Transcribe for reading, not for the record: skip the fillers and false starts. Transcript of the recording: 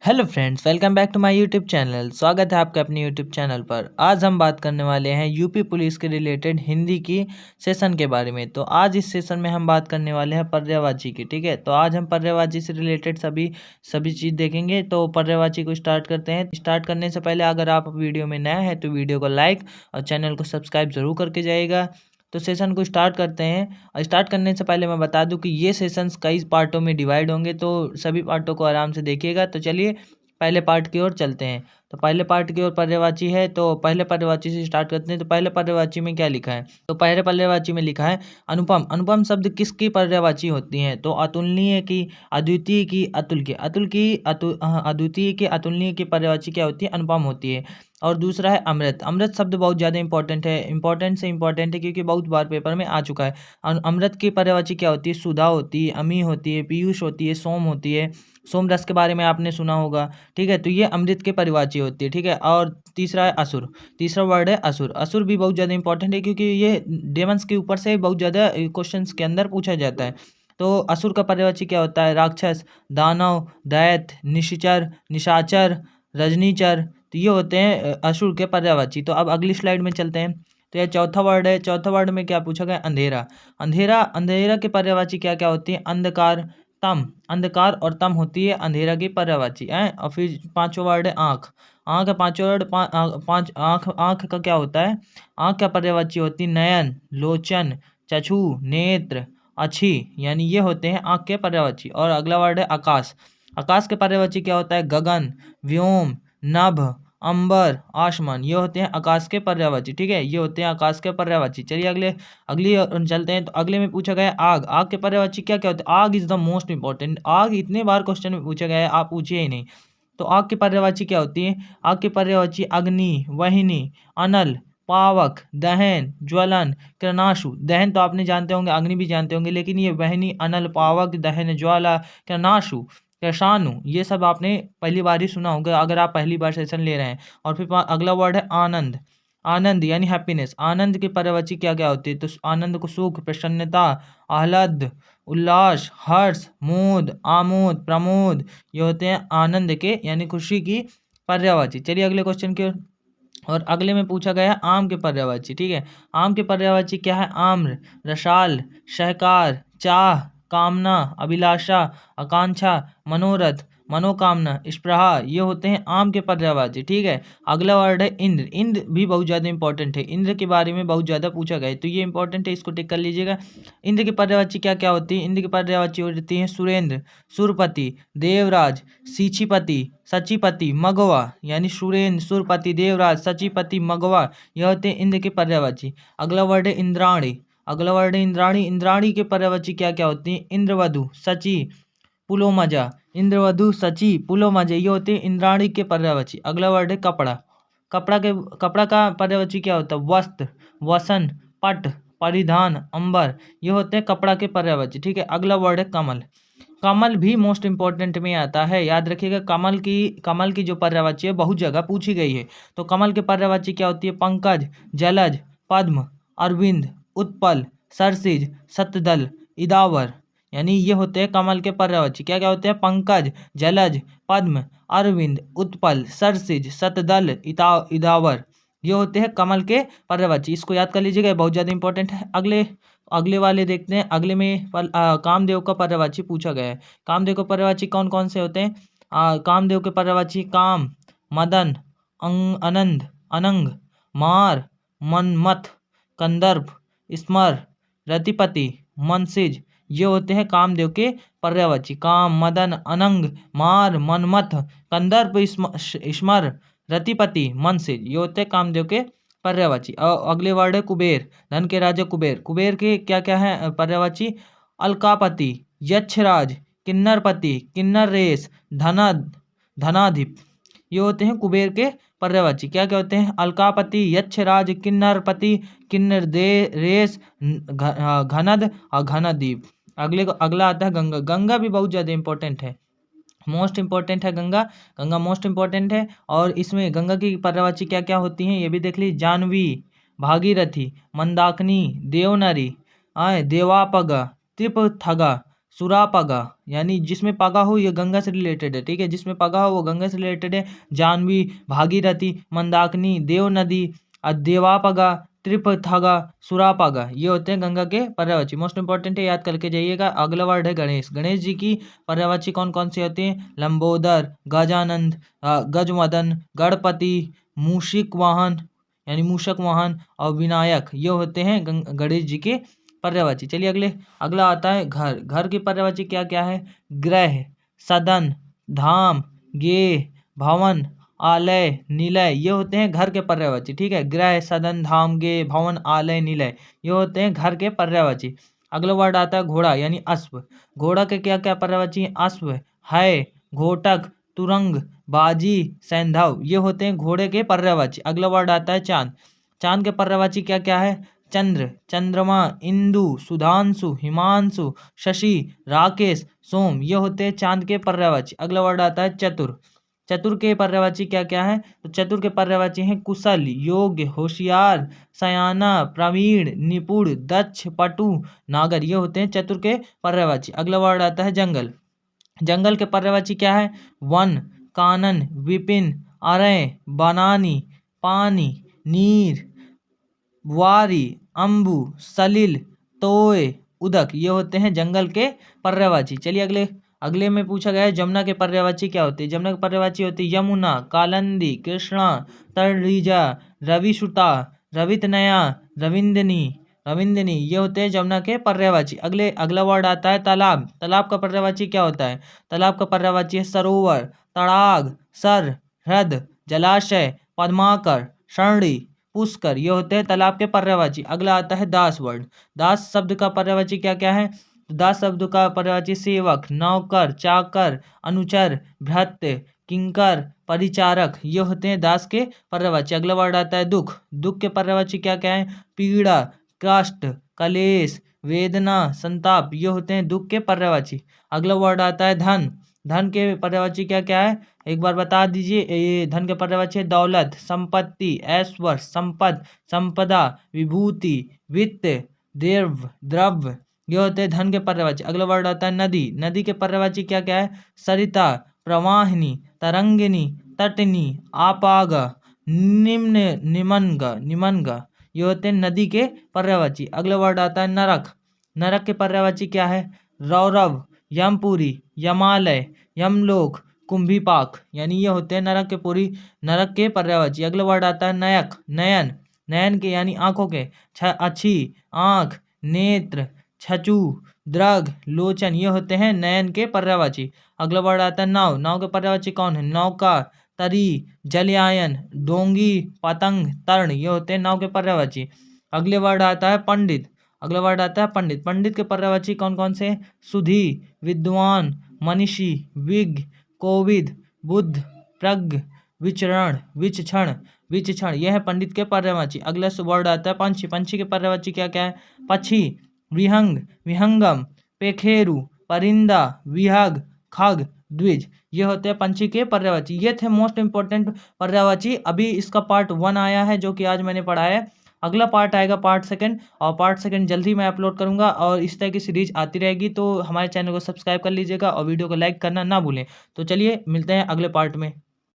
Hello friends, welcome back to my YouTube channel. स्वागत है आपका अपने यूट्यूब चैनल पर। आज हम बात करने वाले हैं यूपी पुलिस के रिलेटेड हिंदी की सेशन के बारे में। तो आज इस सेशन में हम बात करने वाले हैं पर्यायवाची की। ठीक है, तो आज हम पर्यायवाची से रिलेटेड सभी चीज़ देखेंगे। तो पर्यायवाची को स्टार्ट करते हैं। स्टार्ट करने से पहले अगर आप वीडियो में नया है तो वीडियो को लाइक और चैनल को सब्सक्राइब जरूर करके जाइएगा। तो सेशन को स्टार्ट करते हैं। और स्टार्ट करने से पहले मैं बता दूं कि ये सेशंस कई पार्टों में डिवाइड होंगे, तो सभी पार्टों को आराम से देखिएगा। तो चलिए पहले पार्ट की ओर चलते हैं। तो पहले पार्ट की ओर पर्यायवाची है, तो पहले पर्यायवाची से स्टार्ट करते हैं। तो पहले पर्यायवाची में क्या लिखा है? तो पहले पर्यायवाची में लिखा है अनुपम। अनुपम शब्द किसकी पर्यायवाची होती है? तो अतुलनीय की, अद्वितीय की, अतुल की। अद्वितीय की, अतुलनीय की पर्यायवाची क्या होती है? अनुपम होती है। और दूसरा है अमृत। अमृत शब्द बहुत ज़्यादा इंपॉर्टेंट है, इंपॉर्टेंट से इंपॉर्टेंट है क्योंकि बहुत बार पेपर में आ चुका है। अमृत की पर्यायवाची क्या होती है? सुधा होती है, अमी होती है, पीयूष होती है, सोम होती है। सोम रस के बारे में आपने सुना होगा। ठीक है, तो ये अमृत के पर्यायवाची होती है। ठीक है, और तीसरा है असुर। तीसरा वर्ड है असुर। असुर भी बहुत ज़्यादा इंपॉर्टेंट है क्योंकि ये डेमन्स के ऊपर से बहुत ज़्यादा क्वेश्चंस के अंदर पूछा जाता है। तो असुर का पर्यायवाची क्या होता है? राक्षस, दानव, दैत्य, निशाचर, रजनीचर। तो ये होते हैं असुर के पर्यायवाची। तो अब अगली स्लाइड में चलते हैं। तो ये चौथा वर्ड है। चौथा वर्ड में क्या पूछा गया? अंधेरा। अंधेरा, अंधेरा के पर्यायवाची क्या क्या होती है? अंधकार, तम। अंधकार और तम होती है अंधेरा की पर्यायवाची है। और फिर पांचवा वर्ड है आँख। आँख है पांचवा वर्ड। पांच आँख। आँख का क्या होता है? आँख का पर्यायवाची होती है नयन, लोचन, चक्षु, नेत्र, अच्छी। यानी ये होते हैं आँख के पर्यायवाची। और अगला वर्ड है आकाश। आकाश के पर्यायवाची क्या होता है? गगन, व्योम, नभ, अंबर, आसमान। ये होते हैं आकाश के पर्यायवाची। ठीक है, ये होते हैं आकाश के पर्यायवाची। चलिए अगली चलते हैं। तो अगले में पूछा गया है आग। आग के पर्यायवाची क्या क्या होते हैं? आग इज द मोस्ट इंपॉर्टेंट। आग इतने बार क्वेश्चन में पूछा गया है, आप पूछिए ही नहीं। तो आग की पर्यायवाची क्या होती है? आग की पर्यायवाची अग्नि, वहिनी, अनल, पावक, दहन, ज्वलन, क्रनाशु। दहन तो आपने जानते होंगे, अग्नि भी जानते होंगे, लेकिन ये वहिनी, अनल, पावक, दहन, ज्वाला, क्रनाशु, कृषाणु, ये सब आपने पहली बार ही सुना होगा अगर आप पहली बार सेशन ले रहे हैं। और फिर अगला वर्ड है आनंद। आनंद यानी हैप्पीनेस। आनंद की पर्यायवाची क्या क्या होती है? तो आनंद को सुख, प्रसन्नता, आह्लाद, उल्लास, हर्ष, मोद, आमोद, प्रमोद। ये होते हैं आनंद के यानी खुशी की पर्यायवाची। चलिए अगले क्वेश्चन की ओर। और अगले में पूछा गया है आम के पर्यायवाची। ठीक है, आम के पर्यायवाची क्या है? आम्र, रसाल, सहकार, चाह, कामना, अभिलाषा, आकांक्षा, मनोरथ, मनोकामना, स्पृहा। ये होते हैं आम के पर्यायवाची। ठीक है, अगला वर्ड है इंद्र। इंद्र भी बहुत ज़्यादा इंपॉर्टेंट है, इंद्र के बारे में बहुत ज़्यादा पूछा गया है, तो ये इंपॉर्टेंट है, इसको टिक कर लीजिएगा। इंद्र की पर्यायवाची क्या क्या होती है? इंद्र की पर्यायवाची होती है सुरेंद्र, सुरपति, देवराज, सीछीपति, सचीपति, मगवा। यानी सुरेंद्र, सुरपति, देवराज, सचीपति, मगवा। यह होते हैं इंद्र के पर्यायवाची। अगला वर्ड है इंद्राणी। अगला वर्ड है इंद्राणी। इंद्राणी के पर्यायवाची क्या क्या होती है? इंद्रवधु, सची, पुलोमजा। इंद्रवधु, सची, पुलोमजा, ये होते हैं इंद्राणी के पर्यायवाची। अगला वर्ड है कपड़ा। कपड़ा का पर्यायवाची क्या होता है? वस्त्र, वसन, पट, परिधान, अंबर। ये होते हैं कपड़ा के पर्यायवाची। ठीक है, अगला वर्ड है कमल। कमल भी मोस्ट इंपॉर्टेंट में आता है, याद रखिएगा। कमल की जो पर्यायवाची है बहुत जगह पूछी गई है। तो कमल के पर्यायवाची क्या होती है? पंकज, जलज, पद्म, अरविंद, उत्पल, सरसिज, सतदल, इदावर। यानी ये होते हैं कमल के पर्यायवाची। क्या क्या होते हैं? पंकज, जलज, पद्म, अरविंद, उत्पल, सरसिज, सतदल, इदावर। ये होते हैं कमल के पर्यायवाची। इसको याद कर लीजिएगा, बहुत ज़्यादा इंपॉर्टेंट है। अगले अगले वाले देखते हैं। अगले में कामदेव का पर्यायवाची पूछा गया है। कामदेव के पर्यायवाची कौन कौन से होते हैं? कामदेव के पर्यायवाची काम, मदन, अनंद, अनंग, मार, मनमथ, कंदर्प, स्मर, रतिपति, मनसिज। ये होते हैं कामदेव के पर्यायवाची। काम, मदन, अनंग, मार, मनमथ, कंदर्प, स्मर, रतिपति, मनसिज। ये होते हैं कामदेव के पर्यायवाची। अगले वर्ड है कुबेर। धन के राजा कुबेर। कुबेर के क्या क्या है पर्यायवाची? अलकापति, यक्षराज, किन्नरपति, किन्नर रेस, धनाधिप। ये होते हैं कुबेर के पर्यायवाची। क्या क्या होते हैं? अलकापति, यक्षराज, किन्नरपति, किन्नर दे रेस, घनद और घनदीप। अगला आता है गंगा। गंगा भी बहुत ज़्यादा इंपॉर्टेंट है, मोस्ट इंपॉर्टेंट है गंगा। गंगा मोस्ट इंपॉर्टेंट है। और इसमें गंगा की पर्यायवाची क्या क्या होती हैं ये भी देख लीजिए। जानवी, भागीरथी, मंदाकिनी, देवनरी, देवापगा, त्रिपथगा, सुरापगा यानी जिसमें पगा हो ये गंगा से रिलेटेड है, ठीक है, जिसमें पगा हो वो गंगा से रिलेटेड है। जाह्नवी, भागीरथी, मंदाकिनी, देव नदी, देवापगा, त्रिपथगा, सुरापगा ये होते हैं गंगा के पर्यायवाची। मोस्ट इंपॉर्टेंट है, याद करके जाइएगा। अगला वर्ड है गणेश। गणेश जी की पर्यायवाची कौन कौन सी होती हैं? लंबोदर, गजानंद, गजमदन, गणपति, मूषिक वाहन यानी मूषक वाहन और विनायक ये होते हैं गणेश जी के पर्यायवाची। चलिए अगला आता है घर। घर की पर्यायवाची क्या क्या है? गृह, सदन, धाम, गेह, भवन, आलय, निलय ये होते हैं घर के पर्यायवाची, ठीक है। गृह, सदन, धाम, गेह, भवन, आलय, निलय ये होते हैं घर के पर्यायवाची। अगला वर्ड आता है घोड़ा यानी अश्व। घोड़ा के क्या क्या पर्यायवाची हैं? अश्व, है, घोटक, तुरंग, बाजी, सैंधव ये होते हैं घोड़े के पर्यायवाची। अगला वर्ड आता है चांद। चांद के पर्यायवाची क्या क्या है? चंद्र, चंद्रमा, इंदु, सुधांशु, हिमांशु, शशि, राकेश, सोम ये होते हैं चांद के पर्यायवाची। अगला वर्ड आता है चतुर। चतुर के पर्यायवाची क्या क्या है? तो चतुर के पर्यायवाची हैं कुशल, योग्य, होशियार, सयाना, प्रवीण, निपुण, दक्ष, पटु, नागर ये होते हैं चतुर के पर्यायवाची। अगला वर्ड आता है जंगल। जंगल के पर्यायवाची क्या है? वन, कानन, विपिन, अरय, बनानी, पानी, नीर, वारी, अंबु, सलिल, तोय, उदक ये होते हैं जंगल के पर्यायवाची। चलिए अगले में पूछा गया है जमुना के पर्यायवाची क्या होती है? जमुना के पर्यायवाची होती है यमुना, कालिंदी, कृष्णा, तड़ीजा, रविसुता, रवितनया, रविंदनी ये होते हैं जमुना के पर्यायवाची। अगला वर्ड आता है तालाब। तालाब का पर्यायवाची क्या होता है? तालाब का पर्यायवाची है सरोवर, तड़ाग, सर, ह्रद, जलाशय, पद्माकर, सरणी, पुष्कर ये होते हैं तालाब के पर्यायवाची। अगला आता है दास वर्ड। दास शब्द का पर्यायवाची क्या क्या है? दास शब्द का पर्यायवाची सेवक, नौकर, चाकर, अनुचर, भृत्य, किंकर, परिचारक ये होते हैं दास के पर्यायवाची। अगला वर्ड आता है दुख। दुख के पर्यायवाची क्या क्या है? पीड़ा, कष्ट, कलेश, वेदना, संताप ये होते हैं दुख के पर्यायवाची। अगला वर्ड आता है धन। धन के पर्यायवाची क्या क्या है? एक बार बता दीजिए। ये धन के पर्यायवाची है दौलत, संपत्ति, ऐश्वर्य, संपद, संपदा, विभूति, वित्त, द्रव्य ये होते हैं धन के पर्यायवाची। अगला वर्ड आता है नदी। नदी के पर्यायवाची क्या क्या है? सरिता, प्रवाहिनी, तरंगिनी, तटनी, आपाग, निमनग ये होते हैं नदी के पर्यायवाची। अगला वर्ड आता है नरक। नरक के पर्यायवाची क्या है? रौरव, यमपुरी, यमालय, यमलोक, कुंभीपाक यानी ये होते हैं नरक के पर्यायवाची। अगला वर्ड आता है नयक। नयन, नयन के यानी आंखों के, अच्छी, आंख, नेत्र, छचू, द्रग, लोचन ये होते हैं नयन के पर्यायवाची। अगला वर्ड आता है नाव। नाव के पर्यायवाची कौन है? नौका, तरी, जलयान, डोंगी, पतंग, तर्ण ये होते हैं नाव के पर्यायवाची। अगले वर्ड आता है पंडित। अगला वर्ड आता है पंडित। पंडित के पर्यायवाची कौन कौन से? सुधी, विद्वान, मनीषी, विज्ञ, कोविद, बुद्ध, प्रज्ञ, विचक्षण यह है पंडित के पर्यायवाची। अगला वर्ड आता है पंछी। पंछी के पर्यायवाची क्या क्या है? पक्षी, विहंग, विहंगम, पेखेरु, परिंदा, विहग, खग, द्विज ये होते हैं पंछी के पर्यायवाची। ये थे मोस्ट इंपॉर्टेंट पर्यायवाची। अभी इसका पार्ट 1 आया है जो कि आज मैंने पढ़ाया है। अगला पार्ट आएगा पार्ट 2 और पार्ट 2 जल्दी मैं अपलोड करूंगा और इस तरह की सीरीज आती रहेगी। तो हमारे चैनल को सब्सक्राइब कर लीजिएगा और वीडियो को लाइक करना ना भूलें। तो चलिए मिलते हैं अगले पार्ट में।